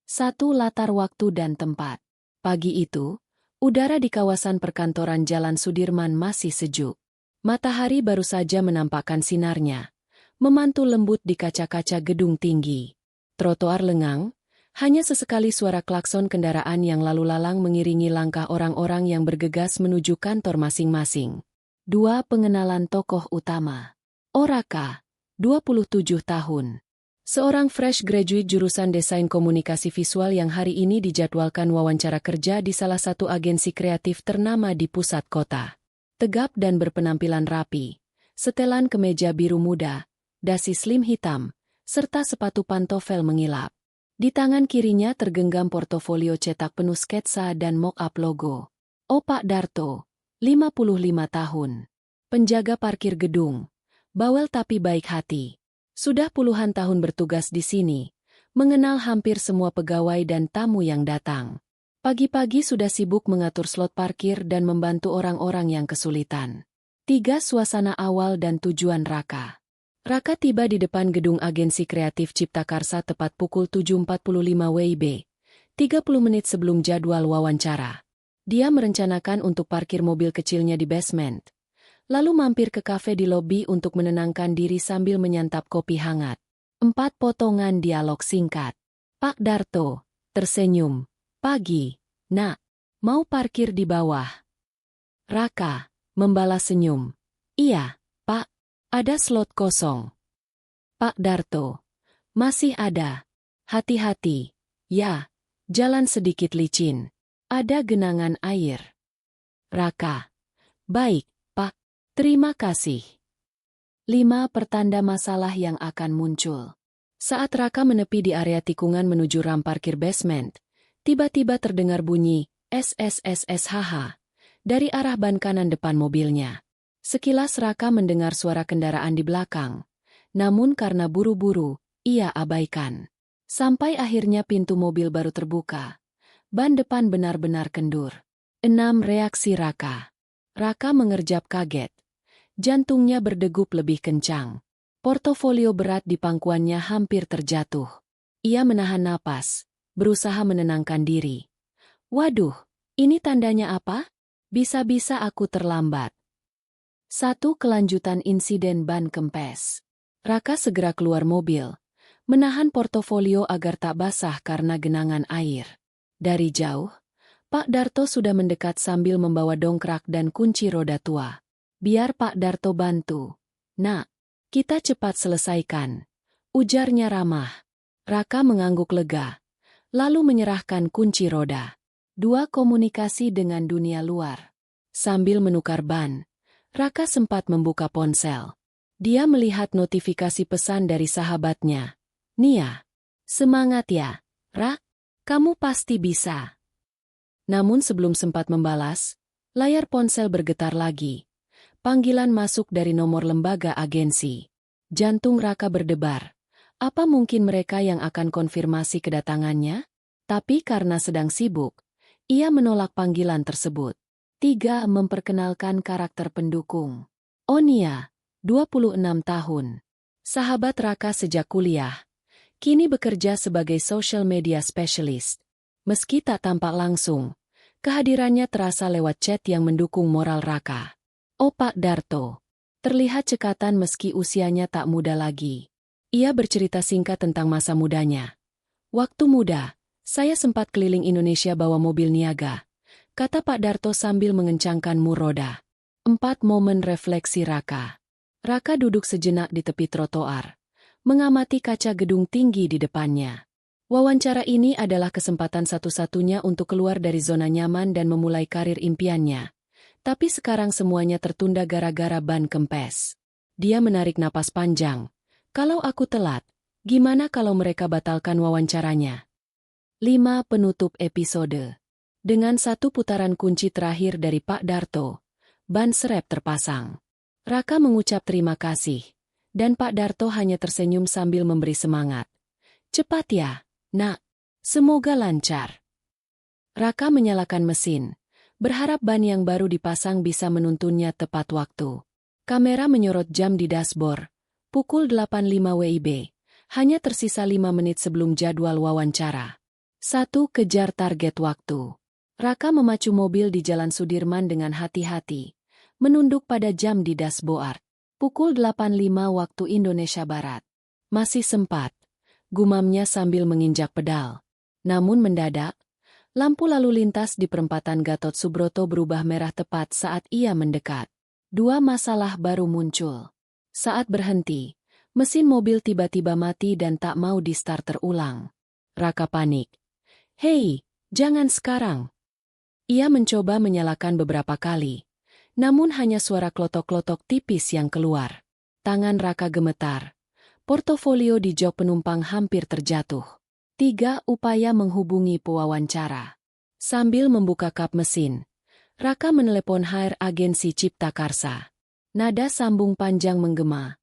1. Latar waktu dan tempat. Pagi itu, udara di kawasan perkantoran Jalan Sudirman masih sejuk. Matahari baru saja menampakkan sinarnya, memantul lembut di kaca-kaca gedung tinggi. Trotoar lengang, hanya sesekali suara klakson kendaraan yang lalu lalang mengiringi langkah orang-orang yang bergegas menuju kantor masing-masing. 2. Pengenalan tokoh utama. Raka, 27 tahun. Seorang fresh graduate jurusan Desain Komunikasi Visual yang hari ini dijadwalkan wawancara kerja di salah satu agensi kreatif ternama di pusat kota. Tegap dan berpenampilan rapi, setelan kemeja biru muda, dasi slim hitam, serta sepatu pantofel mengilap. Di tangan kirinya tergenggam portofolio cetak penuh sketsa dan mock-up logo. Pak Darto, 55 tahun. Penjaga parkir gedung, bawel tapi baik hati. Sudah puluhan tahun bertugas di sini, mengenal hampir semua pegawai dan tamu yang datang. Pagi-pagi sudah sibuk mengatur slot parkir dan membantu orang-orang yang kesulitan. 3. Suasana awal dan tujuan Raka. Raka tiba di depan gedung agensi kreatif Cipta Karsa tepat pukul 7.45 WIB, 30 menit sebelum jadwal wawancara. Dia merencanakan untuk parkir mobil kecilnya di basement, lalu mampir ke kafe di lobi untuk menenangkan diri sambil menyantap kopi hangat. 4. Potongan dialog singkat. Pak Darto tersenyum. Pagi, nak. Mau parkir di bawah? Raka membalas senyum. Iya, Pak. Ada slot kosong. Pak Darto. Masih ada. Hati-hati. Ya, jalan sedikit licin. Ada genangan air. Raka. Baik. Terima kasih. 5. Pertanda masalah yang akan muncul. Saat Raka menepi di area tikungan menuju ram parkir basement, tiba-tiba terdengar bunyi SSSSHH dari arah ban kanan depan mobilnya. Sekilas Raka mendengar suara kendaraan di belakang, namun karena buru-buru, ia abaikan. Sampai akhirnya pintu mobil baru terbuka. Ban depan benar-benar kendur. 6. Reaksi Raka. Raka mengerjap kaget. Jantungnya berdegup lebih kencang. Portofolio berat di pangkuannya hampir terjatuh. Ia menahan napas, berusaha menenangkan diri. Waduh, ini tandanya apa? Bisa-bisa aku terlambat. 1. Kelanjutan insiden ban kempes. Raka segera keluar mobil, menahan portofolio agar tak basah karena genangan air. Dari jauh, Pak Darto sudah mendekat sambil membawa dongkrak dan kunci roda tua. Biar Pak Darto bantu. Nak, kita cepat selesaikan. Ujarnya ramah. Raka mengangguk lega, lalu menyerahkan kunci roda. 2. Komunikasi dengan dunia luar. Sambil menukar ban, Raka sempat membuka ponsel. Dia melihat notifikasi pesan dari sahabatnya. Nia, semangat ya, Rak, kamu pasti bisa. Namun sebelum sempat membalas, layar ponsel bergetar lagi. Panggilan masuk dari nomor lembaga agensi. Jantung Raka berdebar. Apa mungkin mereka yang akan konfirmasi kedatangannya? Tapi karena sedang sibuk, ia menolak panggilan tersebut. 3. Memperkenalkan karakter pendukung. Nia, 26 tahun. Sahabat Raka sejak kuliah. Kini bekerja sebagai social media specialist. Meski tak tampak langsung, kehadirannya terasa lewat chat yang mendukung moral Raka. Pak Darto. Terlihat cekatan meski usianya tak muda lagi. Ia bercerita singkat tentang masa mudanya. Waktu muda, saya sempat keliling Indonesia bawa mobil niaga, kata Pak Darto sambil mengencangkan mur roda. 4. Momen refleksi Raka. Raka duduk sejenak di tepi trotoar, mengamati kaca gedung tinggi di depannya. Wawancara ini adalah kesempatan satu-satunya untuk keluar dari zona nyaman dan memulai karir impiannya. Tapi sekarang semuanya tertunda gara-gara ban kempes. Dia menarik napas panjang. Kalau aku telat, gimana kalau mereka batalkan wawancaranya? 5. Penutup episode. Dengan satu putaran kunci terakhir dari Pak Darto, ban serep terpasang. Raka mengucap terima kasih, dan Pak Darto hanya tersenyum sambil memberi semangat. Cepat ya, nak. Semoga lancar. Raka menyalakan mesin. Berharap ban yang baru dipasang bisa menuntunnya tepat waktu. Kamera menyorot jam di dashboard. Pukul 8.05 WIB. Hanya tersisa 5 menit sebelum jadwal wawancara. 1. Kejar target waktu. Raka memacu mobil di Jalan Sudirman dengan hati-hati, menunduk pada jam di dashboard. Pukul 8.05 waktu Indonesia Barat. Masih sempat, gumamnya sambil menginjak pedal. Namun mendadak, lampu lalu lintas di perempatan Gatot Subroto berubah merah tepat saat ia mendekat. Dua masalah baru muncul. Saat berhenti, mesin mobil tiba-tiba mati dan tak mau di-starter ulang. Raka panik. "Hei, jangan sekarang." Ia mencoba menyalakan beberapa kali, namun hanya suara klotok-klotok tipis yang keluar. Tangan Raka gemetar. Portofolio di jok penumpang hampir terjatuh. 3. Upaya menghubungi pewawancara. Sambil membuka kap mesin, Raka menelepon HR agensi Cipta Karsa. Nada sambung panjang menggema.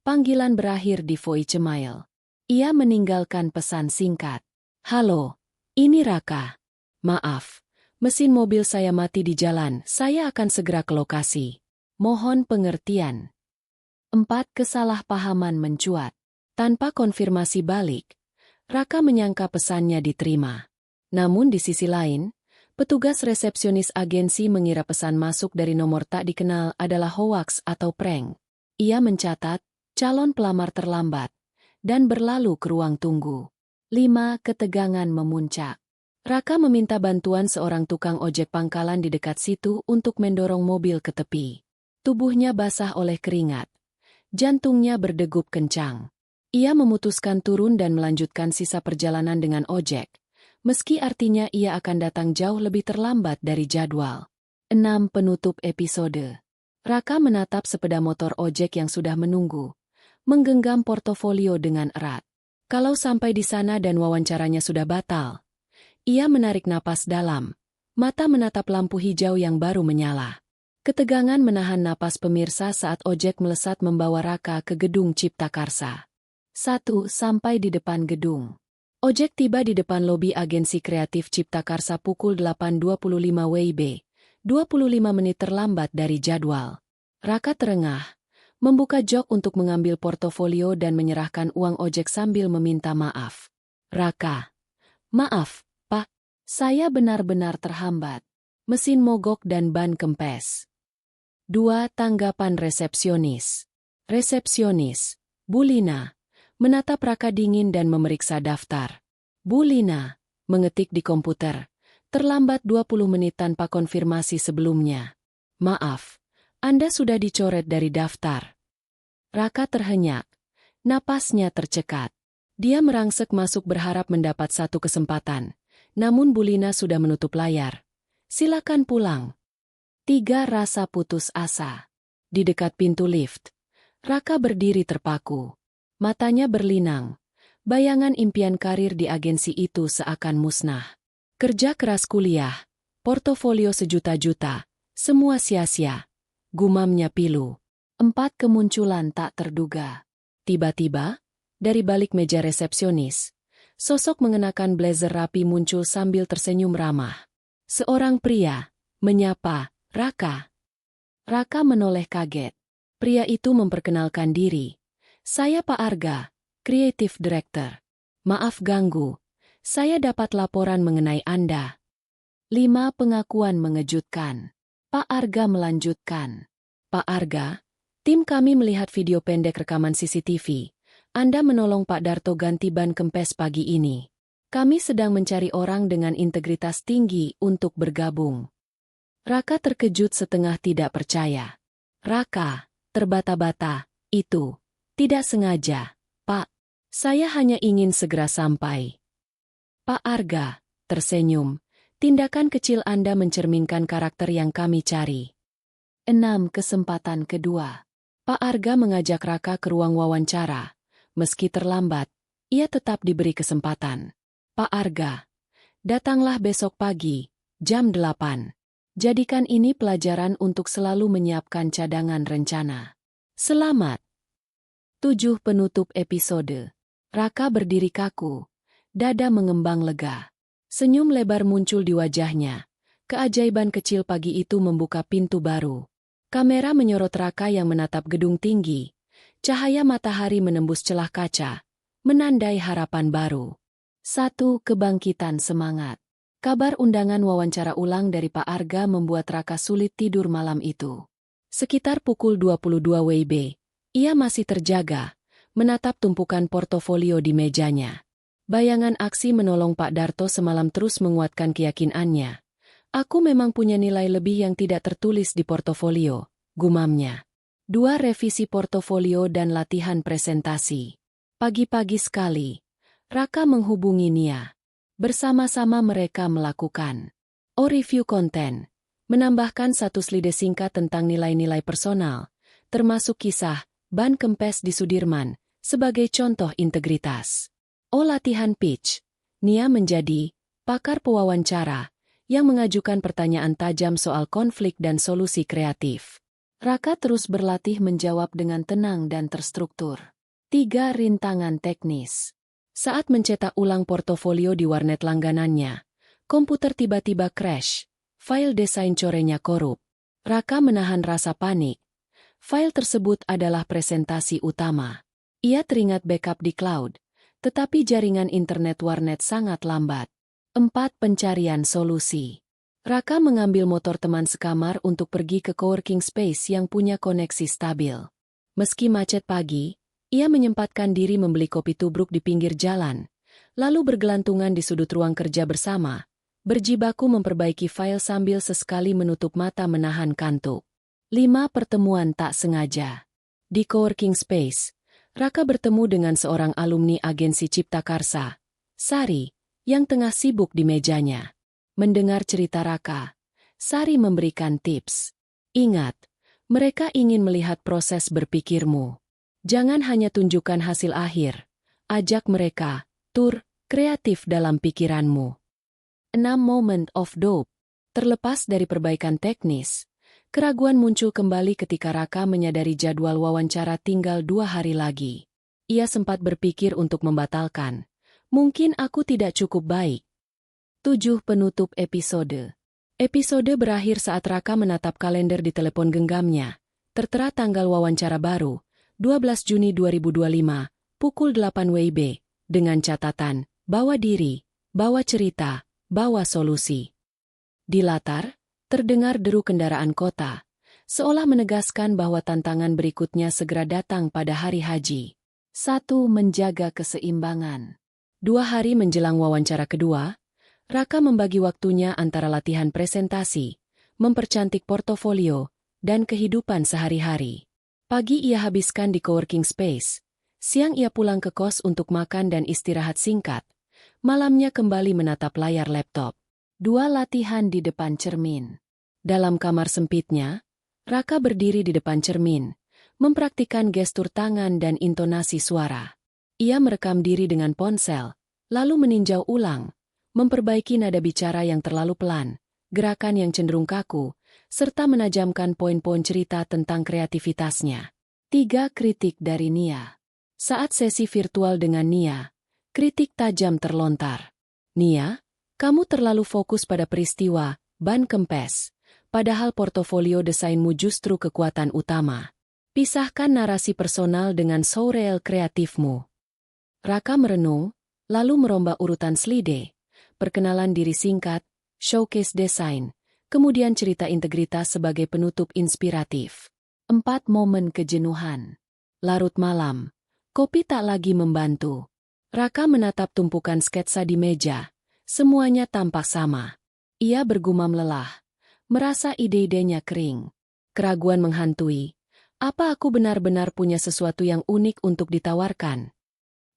Panggilan berakhir di voicemail. Ia meninggalkan pesan singkat. "Halo, ini Raka. Maaf, mesin mobil saya mati di jalan, saya akan segera ke lokasi. Mohon pengertian." 4. Kesalahpahaman mencuat. Tanpa konfirmasi balik, Raka menyangka pesannya diterima. Namun di sisi lain, petugas resepsionis agensi mengira pesan masuk dari nomor tak dikenal adalah hoaks atau prank. Ia mencatat, calon pelamar terlambat, dan berlalu ke ruang tunggu. 5. Ketegangan memuncak. Raka meminta bantuan seorang tukang ojek pangkalan di dekat situ untuk mendorong mobil ke tepi. Tubuhnya basah oleh keringat. Jantungnya berdegup kencang. Ia memutuskan turun dan melanjutkan sisa perjalanan dengan ojek, meski artinya ia akan datang jauh lebih terlambat dari jadwal. 6. Penutup episode. Raka menatap sepeda motor ojek yang sudah menunggu, menggenggam portofolio dengan erat. Kalau sampai di sana dan wawancaranya sudah batal, ia menarik napas dalam, mata menatap lampu hijau yang baru menyala. Ketegangan menahan napas pemirsa saat ojek melesat membawa Raka ke gedung Cipta Karsa. 1. Sampai di depan gedung. Ojek tiba di depan lobi agensi kreatif Cipta Karsa pukul 8.25 WIB, 25 menit terlambat dari jadwal. Raka terengah, membuka jok untuk mengambil portofolio dan menyerahkan uang ojek sambil meminta maaf. "Raka, maaf, Pak, saya benar-benar terhambat. Mesin mogok dan ban kempes." 2. Tanggapan resepsionis. Resepsionis, Bu Lina, menatap Raka dingin dan memeriksa daftar. "Bu Lina," mengetik di komputer, "terlambat 20 menit tanpa konfirmasi sebelumnya. Maaf, Anda sudah dicoret dari daftar." Raka terhenyak, napasnya tercekat. Dia merangsek masuk berharap mendapat satu kesempatan, namun Bu Lina sudah menutup layar. "Silakan pulang." 3. Rasa putus asa. Di dekat pintu lift, Raka berdiri terpaku. Matanya berlinang. Bayangan impian karir di agensi itu seakan musnah. Kerja keras kuliah, portofolio sejuta-juta, semua sia-sia. Gumamnya pilu. 4. Kemunculan tak terduga. Tiba-tiba, dari balik meja resepsionis, sosok mengenakan blazer rapi muncul sambil tersenyum ramah. Seorang pria menyapa, "Raka." Raka menoleh kaget. Pria itu memperkenalkan diri. "Saya Pak Arga, Creative Director. Maaf ganggu, saya dapat laporan mengenai Anda." 5. Pengakuan mengejutkan. Pak Arga melanjutkan. "Pak Arga, tim kami melihat video pendek rekaman CCTV. Anda menolong Pak Darto ganti ban kempes pagi ini. Kami sedang mencari orang dengan integritas tinggi untuk bergabung." Raka terkejut setengah tidak percaya. "Raka," terbata-bata, "itu tidak sengaja, Pak. Saya hanya ingin segera sampai." Pak Arga tersenyum. "Tindakan kecil Anda mencerminkan karakter yang kami cari." 6. Kesempatan kedua. Pak Arga mengajak Raka ke ruang wawancara. Meski terlambat, ia tetap diberi kesempatan. "Pak Arga, datanglah besok pagi, jam 8. Jadikan ini pelajaran untuk selalu menyiapkan cadangan rencana. Selamat." 7. Penutup episode. Raka berdiri kaku. Dada mengembang lega. Senyum lebar muncul di wajahnya. Keajaiban kecil pagi itu membuka pintu baru. Kamera menyorot Raka yang menatap gedung tinggi. Cahaya matahari menembus celah kaca, menandai harapan baru. 1. Kebangkitan semangat. Kabar undangan wawancara ulang dari Pak Arga membuat Raka sulit tidur malam itu. Sekitar pukul 22 WIB, ia masih terjaga, menatap tumpukan portofolio di mejanya. Bayangan aksi menolong Pak Darto semalam terus menguatkan keyakinannya. Aku memang punya nilai lebih yang tidak tertulis di portofolio, gumamnya. 2. Revisi portofolio dan latihan presentasi. Pagi-pagi sekali, Raka menghubungi Nia. Bersama-sama mereka melakukan review konten, menambahkan satu slide singkat tentang nilai-nilai personal, termasuk kisah ban kempes di Sudirman, sebagai contoh integritas. Latihan pitch. Nia menjadi pakar pewawancara yang mengajukan pertanyaan tajam soal konflik dan solusi kreatif. Raka terus berlatih menjawab dengan tenang dan terstruktur. 3. Rintangan teknis. Saat mencetak ulang portofolio di warnet langganannya, komputer tiba-tiba crash. File desain corenya korup. Raka menahan rasa panik. File tersebut adalah presentasi utama. Ia teringat backup di cloud, tetapi jaringan internet warnet sangat lambat. 4. Pencarian solusi. Raka mengambil motor teman sekamar untuk pergi ke coworking space yang punya koneksi stabil. Meski macet pagi, ia menyempatkan diri membeli kopi tubruk di pinggir jalan, lalu bergelantungan di sudut ruang kerja bersama, berjibaku memperbaiki file sambil sesekali menutup mata menahan kantuk. 5. Pertemuan tak sengaja. Di coworking space, Raka bertemu dengan seorang alumni agensi Cipta Karsa, Sari, yang tengah sibuk di mejanya. Mendengar cerita Raka, Sari memberikan tips. Ingat, mereka ingin melihat proses berpikirmu. Jangan hanya tunjukkan hasil akhir. Ajak mereka, tur, kreatif dalam pikiranmu. 6. Moment of doubt. Terlepas dari perbaikan teknis, keraguan muncul kembali ketika Raka menyadari jadwal wawancara tinggal 2 hari lagi. Ia sempat berpikir untuk membatalkan. Mungkin aku tidak cukup baik. 7. Penutup episode. Episode berakhir saat Raka menatap kalender di telepon genggamnya. Tertera tanggal wawancara baru, 12 Juni 2025, pukul 8 WIB, dengan catatan, bawa diri, bawa cerita, bawa solusi. Di latar, terdengar deru kendaraan kota, seolah menegaskan bahwa tantangan berikutnya segera datang pada hari haji. 1. Menjaga keseimbangan. 2 hari menjelang wawancara kedua, Raka membagi waktunya antara latihan presentasi, mempercantik portofolio, dan kehidupan sehari-hari. Pagi ia habiskan di coworking space, siang ia pulang ke kos untuk makan dan istirahat singkat, malamnya kembali menatap layar laptop. 2. Latihan di depan cermin. Dalam kamar sempitnya, Raka berdiri di depan cermin, mempraktikkan gestur tangan dan intonasi suara. Ia merekam diri dengan ponsel, lalu meninjau ulang, memperbaiki nada bicara yang terlalu pelan, gerakan yang cenderung kaku, serta menajamkan poin-poin cerita tentang kreativitasnya. 3. Kritik dari Nia. Saat sesi virtual dengan Nia, kritik tajam terlontar. Nia, kamu terlalu fokus pada peristiwa, ban kempes, padahal portofolio desainmu justru kekuatan utama. Pisahkan narasi personal dengan showreel kreatifmu. Raka merenung, lalu merombak urutan slide, perkenalan diri singkat, showcase desain, kemudian cerita integritas sebagai penutup inspiratif. 4. Momen kejenuhan. Larut malam, kopi tak lagi membantu. Raka menatap tumpukan sketsa di meja, semuanya tampak sama. Ia bergumam lelah, merasa ide-idenya kering. Keraguan menghantui, apa aku benar-benar punya sesuatu yang unik untuk ditawarkan?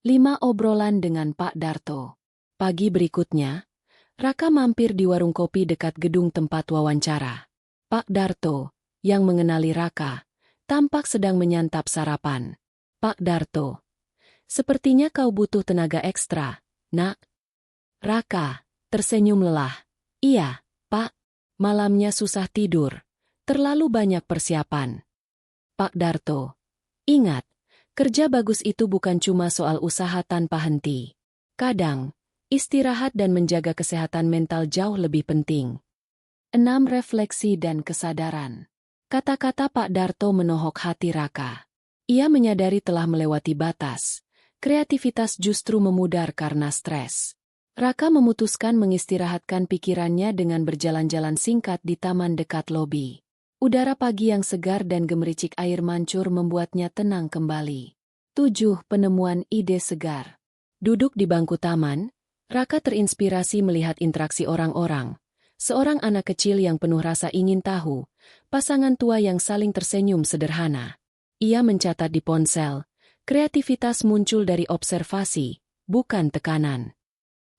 5. Obrolan dengan Pak Darto. Pagi berikutnya, Raka mampir di warung kopi dekat gedung tempat wawancara. Pak Darto, yang mengenali Raka, tampak sedang menyantap sarapan. Pak Darto, sepertinya kau butuh tenaga ekstra, nak. Raka tersenyum lelah. Iya, Pak. Malamnya susah tidur. Terlalu banyak persiapan. Pak Darto, ingat, kerja bagus itu bukan cuma soal usaha tanpa henti. Kadang, istirahat dan menjaga kesehatan mental jauh lebih penting. 6. Refleksi dan kesadaran. Kata-kata Pak Darto menohok hati Raka. Ia menyadari telah melewati batas. Kreativitas justru memudar karena stres. Raka memutuskan mengistirahatkan pikirannya dengan berjalan-jalan singkat di taman dekat lobi. Udara pagi yang segar dan gemericik air mancur membuatnya tenang kembali. 7. Penemuan ide segar. Duduk di bangku taman, Raka terinspirasi melihat interaksi orang-orang. Seorang anak kecil yang penuh rasa ingin tahu, pasangan tua yang saling tersenyum sederhana. Ia mencatat di ponsel, kreativitas muncul dari observasi, bukan tekanan.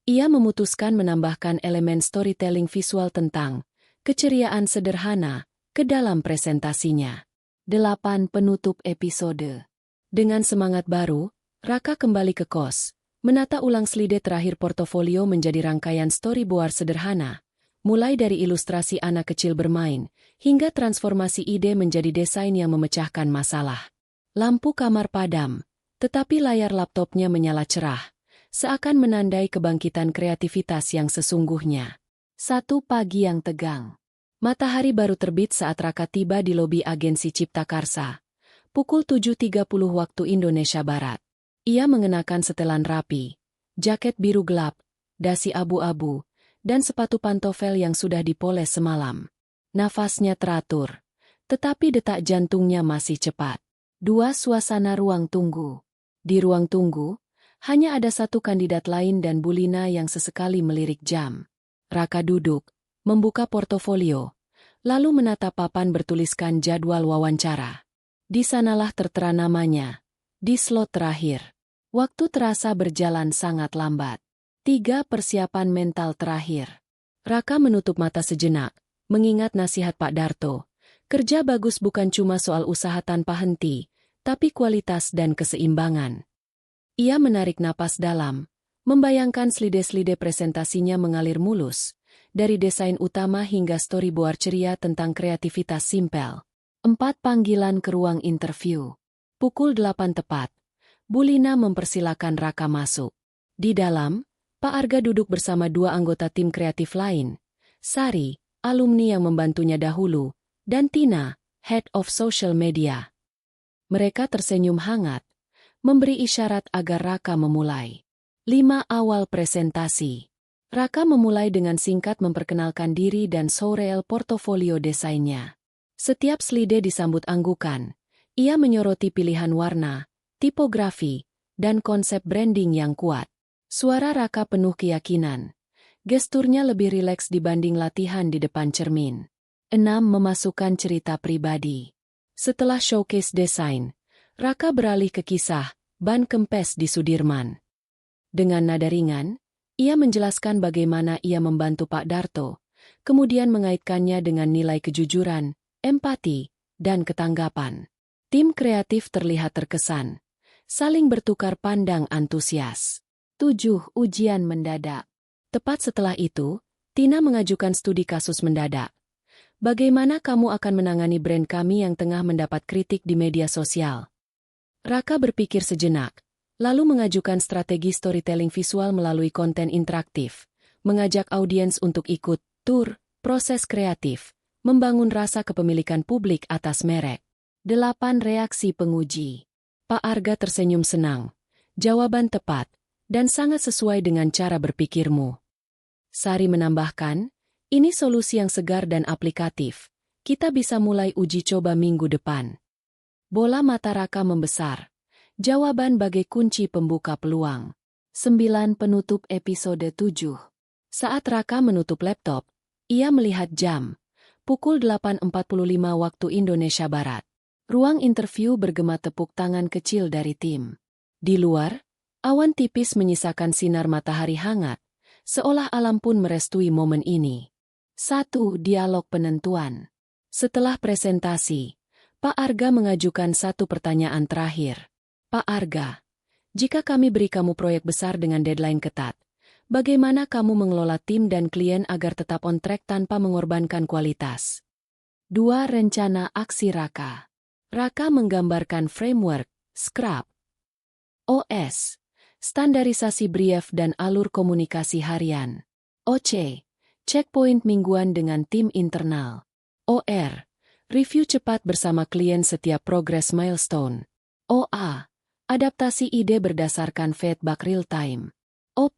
Ia memutuskan menambahkan elemen storytelling visual tentang keceriaan sederhana ke dalam presentasinya. 8. Penutup episode. Dengan semangat baru, Raka kembali ke kos, menata ulang slide terakhir portofolio menjadi rangkaian storyboard sederhana, mulai dari ilustrasi anak kecil bermain, hingga transformasi ide menjadi desain yang memecahkan masalah. Lampu kamar padam, tetapi layar laptopnya menyala cerah, seakan menandai kebangkitan kreativitas yang sesungguhnya. 1. Pagi yang tegang. Matahari baru terbit saat Raka tiba di lobi agensi Cipta Karsa. Pukul 7.30 waktu Indonesia Barat. Ia mengenakan setelan rapi, jaket biru gelap, dasi abu-abu, dan sepatu pantofel yang sudah dipoles semalam. Nafasnya teratur, tetapi detak jantungnya masih cepat. 2. Suasana ruang tunggu. Di ruang tunggu, hanya ada satu kandidat lain dan Bulina yang sesekali melirik jam. Raka duduk, membuka portofolio, lalu menatap papan bertuliskan jadwal wawancara. Di sanalah tertera namanya, di slot terakhir. Waktu terasa berjalan sangat lambat. 3. Persiapan mental terakhir. Raka menutup mata sejenak, mengingat nasihat Pak Darto. Kerja bagus bukan cuma soal usaha tanpa henti, tapi kualitas dan keseimbangan. Ia menarik napas dalam, membayangkan slide-slide presentasinya mengalir mulus, dari desain utama hingga storyboard ceria tentang kreativitas simpel. 4. Panggilan ke ruang interview. Pukul 8 tepat, Bulina mempersilakan Raka masuk. Di dalam, Pak Arga duduk bersama 2 anggota tim kreatif lain, Sari, alumni yang membantunya dahulu, dan Tina, Head of Social Media. Mereka tersenyum hangat, memberi isyarat agar Raka memulai. 5. Awal presentasi. Raka memulai dengan singkat memperkenalkan diri dan showreel portofolio desainnya. Setiap slide disambut anggukan. Ia menyoroti pilihan warna, tipografi, dan konsep branding yang kuat. Suara Raka penuh keyakinan. Gesturnya lebih rileks dibanding latihan di depan cermin. 6. Memasukkan cerita pribadi. Setelah showcase desain, Raka beralih ke kisah ban kempes di Sudirman. Dengan nada ringan, ia menjelaskan bagaimana ia membantu Pak Darto, kemudian mengaitkannya dengan nilai kejujuran, empati, dan ketanggapan. Tim kreatif terlihat terkesan, saling bertukar pandang antusias. 7. Ujian mendadak. Tepat setelah itu, Tina mengajukan studi kasus mendadak. Bagaimana kamu akan menangani brand kami yang tengah mendapat kritik di media sosial? Raka berpikir sejenak, lalu mengajukan strategi storytelling visual melalui konten interaktif, mengajak audiens untuk ikut tur, proses kreatif, membangun rasa kepemilikan publik atas merek. 8. Reaksi penguji. Pak Arga tersenyum senang. Jawaban tepat, dan sangat sesuai dengan cara berpikirmu. Sari menambahkan, ini solusi yang segar dan aplikatif. Kita bisa mulai uji coba minggu depan. Bola mata Raka membesar. Jawaban bagai kunci pembuka peluang. 9. Penutup episode 7. Saat Raka menutup laptop, ia melihat jam. Pukul 8.45 waktu Indonesia Barat. Ruang interview bergema tepuk tangan kecil dari tim. Di luar, awan tipis menyisakan sinar matahari hangat, seolah alam pun merestui momen ini. 1. Dialog penentuan. Setelah presentasi, Pak Arga mengajukan satu pertanyaan terakhir. Pak Arga, jika kami beri kamu proyek besar dengan deadline ketat, bagaimana kamu mengelola tim dan klien agar tetap on track tanpa mengorbankan kualitas? 2. Rencana aksi Raka. Raka menggambarkan framework, Scrap, OS, standarisasi brief dan alur komunikasi harian. OC, checkpoint mingguan dengan tim internal. OR, review cepat bersama klien setiap progress milestone. OA, adaptasi ide berdasarkan feedback real time. OP,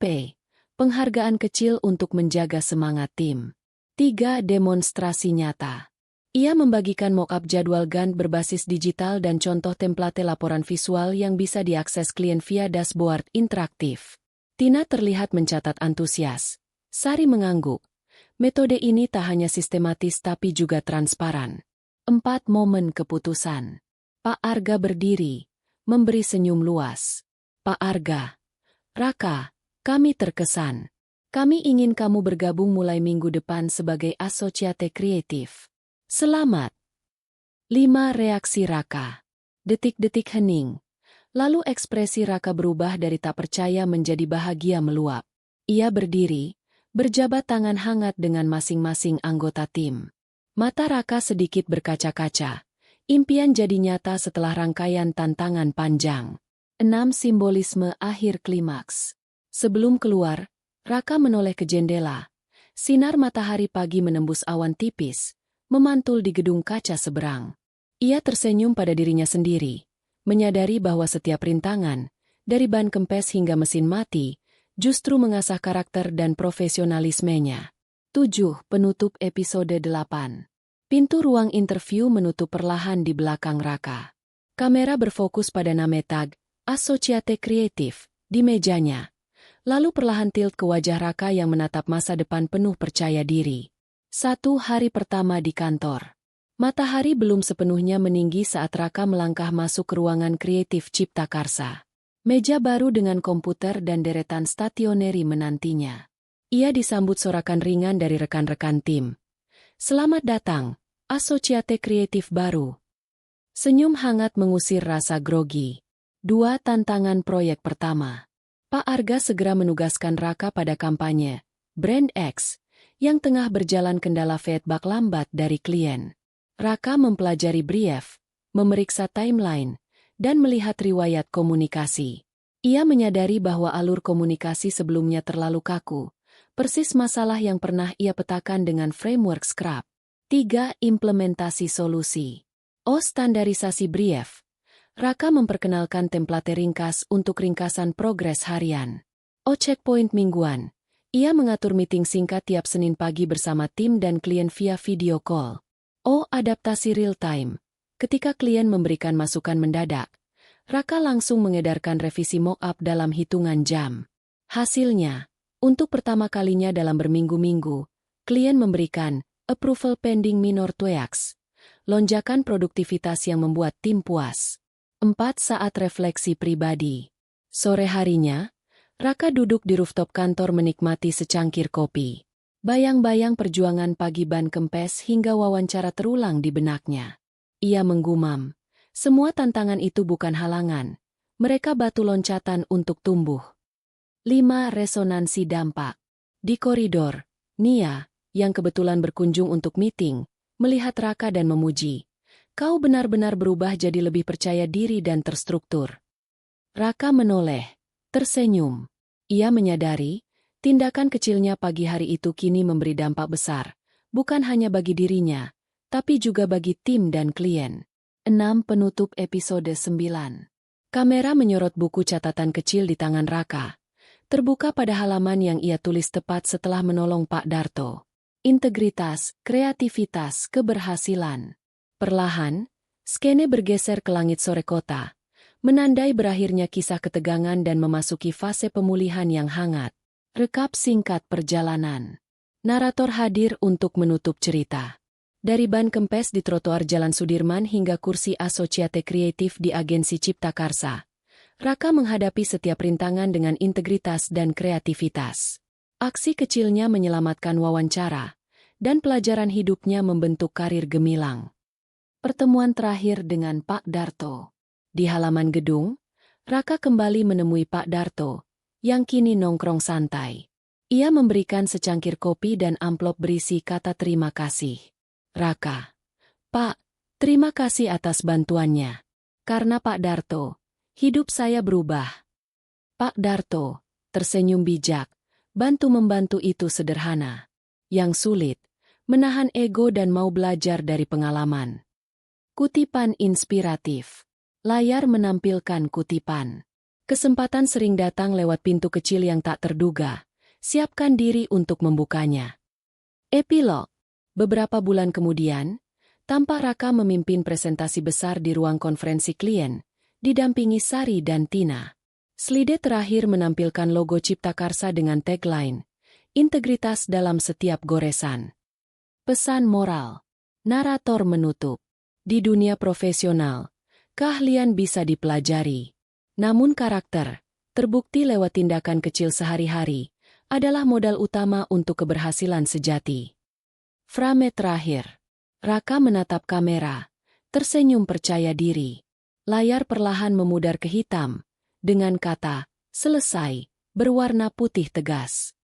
Penghargaan kecil untuk menjaga semangat tim. 3. Demonstrasi nyata. Ia membagikan mock-up jadwal Gantt berbasis digital dan contoh template laporan visual yang bisa diakses klien via dashboard interaktif. Tina terlihat mencatat antusias. Sari mengangguk. Metode ini tak hanya sistematis tapi juga transparan. 4. Momen keputusan. Pak Arga berdiri, memberi senyum luas. Pak Arga. Raka, kami terkesan. Kami ingin kamu bergabung mulai minggu depan sebagai asosiate kreatif. Selamat. 5. Reaksi Raka. Detik-detik hening. Lalu ekspresi Raka berubah dari tak percaya menjadi bahagia meluap. Ia berdiri, berjabat tangan hangat dengan masing-masing anggota tim. Mata Raka sedikit berkaca-kaca. Impian jadi nyata setelah rangkaian tantangan panjang. 6. Simbolisme akhir klimaks. Sebelum keluar, Raka menoleh ke jendela. Sinar matahari pagi menembus awan tipis, memantul di gedung kaca seberang. Ia tersenyum pada dirinya sendiri, menyadari bahwa setiap rintangan, dari ban kempes hingga mesin mati, justru mengasah karakter dan profesionalismenya. 7. Penutup episode 8. Pintu ruang interview menutup perlahan di belakang Raka. Kamera berfokus pada nama tag, Asosiate Kreatif, di mejanya. Lalu perlahan tilt ke wajah Raka yang menatap masa depan penuh percaya diri. 1. Hari pertama di kantor. Matahari belum sepenuhnya meninggi saat Raka melangkah masuk ke ruangan kreatif Cipta Karsa. Meja baru dengan komputer dan deretan stationery menantinya. Ia disambut sorakan ringan dari rekan-rekan tim. Selamat datang, asosiate kreatif baru. Senyum hangat mengusir rasa grogi. 2. Tantangan proyek pertama. Pak Arga segera menugaskan Raka pada kampanye Brand X yang tengah berjalan kendala feedback lambat dari klien. Raka mempelajari brief, memeriksa timeline, dan melihat riwayat komunikasi. Ia menyadari bahwa alur komunikasi sebelumnya terlalu kaku, persis masalah yang pernah ia petakan dengan framework Scrap. 3. Implementasi solusi. Standarisasi brief. Raka memperkenalkan template ringkas untuk ringkasan progres harian. Checkpoint mingguan. Ia mengatur meeting singkat tiap Senin pagi bersama tim dan klien via video call. Adaptasi real time. Ketika klien memberikan masukan mendadak, Raka langsung mengedarkan revisi mock-up dalam hitungan jam. Hasilnya, untuk pertama kalinya dalam berminggu-minggu, klien memberikan approval pending minor tweaks. Lonjakan produktivitas yang membuat tim puas. 4. Saat refleksi pribadi. Sore harinya, Raka duduk di rooftop kantor menikmati secangkir kopi. Bayang-bayang perjuangan pagi ban kempes hingga wawancara terulang di benaknya. Ia menggumam, semua tantangan itu bukan halangan. Mereka batu loncatan untuk tumbuh. 5. Resonansi dampak. Di koridor, Nia, yang kebetulan berkunjung untuk meeting, melihat Raka dan memuji. Kau benar-benar berubah jadi lebih percaya diri dan terstruktur. Raka menoleh, tersenyum. Ia menyadari, tindakan kecilnya pagi hari itu kini memberi dampak besar, bukan hanya bagi dirinya, tapi juga bagi tim dan klien. 6. Penutup episode 9. Kamera menyorot buku catatan kecil di tangan Raka. Terbuka pada halaman yang ia tulis tepat setelah menolong Pak Darto. Integritas, kreativitas, keberhasilan. Perlahan, skene bergeser ke langit sore kota, menandai berakhirnya kisah ketegangan dan memasuki fase pemulihan yang hangat. Rekap singkat perjalanan. Narator hadir untuk menutup cerita. Dari ban kempes di trotoar Jalan Sudirman hingga kursi asosiate kreatif di agensi Cipta Karsa, Raka menghadapi setiap rintangan dengan integritas dan kreativitas. Aksi kecilnya menyelamatkan wawancara, dan pelajaran hidupnya membentuk karir gemilang. Pertemuan terakhir dengan Pak Darto. Di halaman gedung, Raka kembali menemui Pak Darto, yang kini nongkrong santai. Ia memberikan secangkir kopi dan amplop berisi kata terima kasih. Raka. Pak, terima kasih atas bantuannya. Karena Pak Darto, hidup saya berubah. Pak Darto, tersenyum bijak, bantu-membantu itu sederhana. Yang sulit, menahan ego dan mau belajar dari pengalaman. Kutipan inspiratif. Layar menampilkan kutipan. Kesempatan sering datang lewat pintu kecil yang tak terduga, Siapkan diri untuk membukanya. Epilog. Beberapa bulan kemudian, tampak Raka memimpin presentasi besar di ruang konferensi klien, didampingi Sari dan Tina. Slide terakhir menampilkan logo Cipta Karsa dengan tagline, "Integritas dalam setiap goresan." Pesan moral. Narator menutup. Di dunia profesional, keahlian bisa dipelajari. Namun karakter, terbukti lewat tindakan kecil sehari-hari, adalah modal utama untuk keberhasilan sejati. Frame terakhir. Raka menatap kamera, tersenyum percaya diri. Layar perlahan memudar ke hitam, dengan kata, "Selesai," berwarna putih tegas.